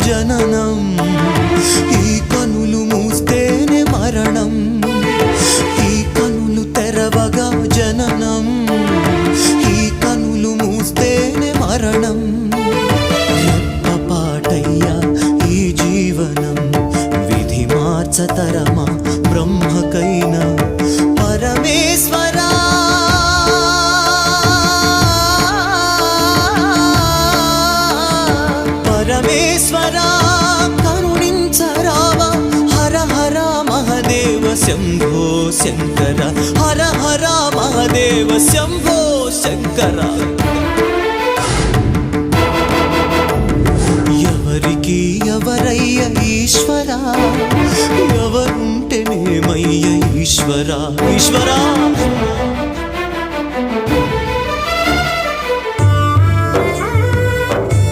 జననం ఈ కనులు మూస్తేనే మరణం ఈ కనులు తెరవగా జననం ఈ కనులు మూస్తేనే మరణం రెప్పపాటయ్యా ఈ జీవనం విధి మార్చతరమా బ్రహ్మకైనా పరమేశ్వరా పరమేశ్వరా కరుణించరావా హర హర మహదేవ శంభో శంకర హర హర మహదేవ శంభో శంకర ఎవరికి ఎవరయ్య ఈశ్వరా ఎవరుంటేనేమయ్య ఈశ్వరా ఈశ్వరా